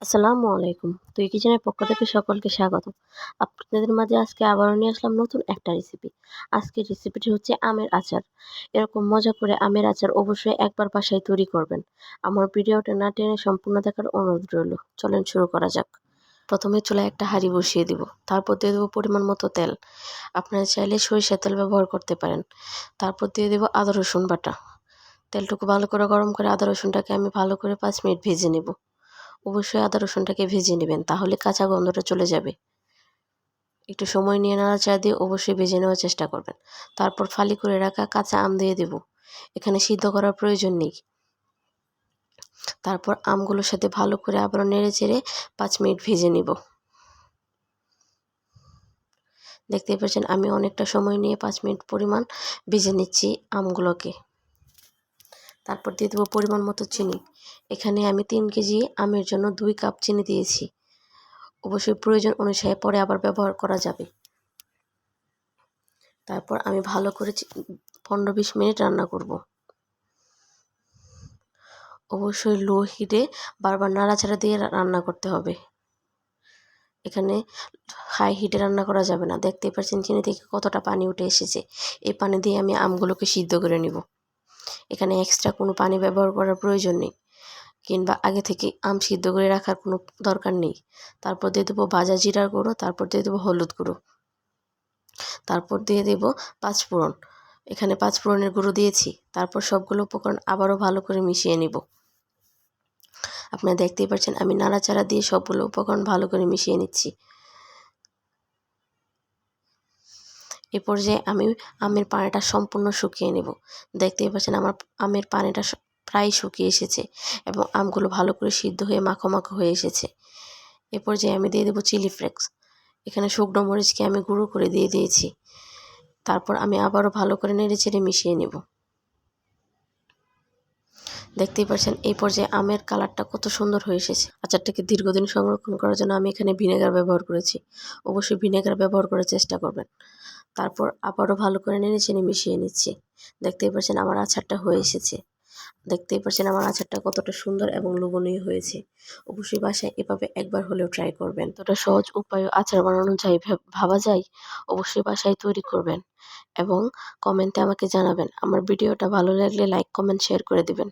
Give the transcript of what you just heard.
আসসালামু আলাইকুম। তুই কিচেনের পক্ষ থেকে সকলকে স্বাগতম। আপনাদের মাঝে আজকে আবারও নিয়ে আসলাম নতুন একটা রেসিপি। আজকের রেসিপিটি হচ্ছে আমের আচার। এরকম মজা করে আমের আচার অবশ্যই একবার বাসায় তৈরি করবেন। আমার ভিডিওটা না টেনে সম্পূর্ণ দেখার অনুরোধ রইল। চলেন শুরু করা যাক। প্রথমে চুলায় একটা হাঁড়ি বসিয়ে দিব। তারপর দিয়ে দেবো পরিমাণ মতো তেল। আপনারা চাইলে সরিষার তেল ব্যবহার করতে পারেন। তারপর দিয়ে দেবো আদা রসুন বাটা। তেলটুকু ভালো করে গরম করে আদা রসুনটাকে আমি ভালো করে 5 মিনিট ভেজে নেব। অবশ্যই আদা রসুনটাকে ভেজে নেবেন, তাহলে কাঁচা গন্ধটা চলে যাবে। একটু সময় নিয়ে নাড়াচাড়া দিয়ে অবশ্যই ভেজে নেওয়ার চেষ্টা করবেন। তারপর ফালি করে রাখা কাঁচা আম দিয়ে দেব। এখানে সিদ্ধ করার প্রয়োজন নেই। তারপর আমগুলোর সাথে ভালো করে আবারও নেড়ে চেড়ে 5 মিনিট ভেজে নিব। দেখতেই পাচ্ছেন আমি অনেকটা সময় নিয়ে 5 মিনিট পরিমাণ ভেজে নিচ্ছি আমগুলোকে। তারপর দিয়ে দেবো পরিমাণ মতো চিনি। এখানে আমি 3 কেজি আমের জন্য 2 কাপ চিনি দিয়েছি। অবশ্যই প্রয়োজন অনুসারে পরে আবার ব্যবহার করা যাবে। তারপর আমি ভালো করে 15-20 মিনিট রান্না করব। অবশ্যই লো হিটে বারবার নাড়াচাড়া দিয়ে রান্না করতে হবে। এখানে হাই হিটে রান্না করা যাবে না। দেখতেই পাচ্ছেন চিনি থেকে কতটা পানি উঠে এসেছে। এই পানি দিয়ে আমি আমগুলোকে সিদ্ধ করে নিব। এখানে এক্সট্রা কোনো পানি ব্যবহার করার প্রয়োজন নেই, কিংবা আগে থেকে আম সিদ্ধ করে রাখার কোনো দরকার নেই। তারপর দিয়ে দেবো ভাজা জিরার গুঁড়ো, তারপর দিয়ে দেবো হলুদ গুঁড়ো, তারপর দিয়ে দেব 5 ফোড়ন। এখানে 5 ফোড়নের গুঁড়ো দিয়েছি। তারপর সবগুলো উপকরণ আবারও ভালো করে মিশিয়ে নিব। আপনারা দেখতেই পাচ্ছেন আমি নাড়াচাড়া দিয়ে সবগুলো উপকরণ ভালো করে মিশিয়ে নিচ্ছি। এ পর্যায়ে আমি আমের পানিটা সম্পূর্ণ শুকিয়ে নেব। দেখতেই পাচ্ছেন আমার আমের পানিটা প্রায় শুকিয়ে এসেছে এবং আমগুলো ভালো করে সিদ্ধ হয়ে মাখো মাখো হয়ে এসেছে। এ পর্যায়ে আমি দিয়ে দেবো চিলি ফ্লেক্স। এখানে শুকনো মরিচকে আমি গুঁড়ো করে দিয়ে দিয়েছি। তারপর আমি আবারও ভালো করে নেড়েচেড়ে মিশিয়ে নেব। দেখতেই পাচ্ছেন এই পর্যায়ে আমের কালারটা কত সুন্দর হয়ে এসেছে। আচারটাকে দীর্ঘদিন সংরক্ষণ করার জন্য আমি এখানে ভিনেগার ব্যবহার করেছি। অবশ্যই ভিনেগার ব্যবহার করার চেষ্টা করবেন। তারপর আবারও ভালো করে নেড়েচেড়ে মিশিয়ে নিচ্ছি। দেখতেই পাচ্ছেন আমার আচারটা হয়ে এসেছে। দেখতেই পাচ্ছেন আমার আচারটা কতটা সুন্দর এবং লোভনীয় হয়েছে। অবশ্যই বাসায় এভাবে একবার হলেও ট্রাই করবেন। এতটা সহজ উপায়ে আচার বানানো যায় ভাবা যায়? অবশ্যই বাসায় তৈরি করবেন এবং কমেন্টে আমাকে জানাবেন। আমার ভিডিওটা ভালো লাগলে লাইক, কমেন্ট, শেয়ার করে দিবেন।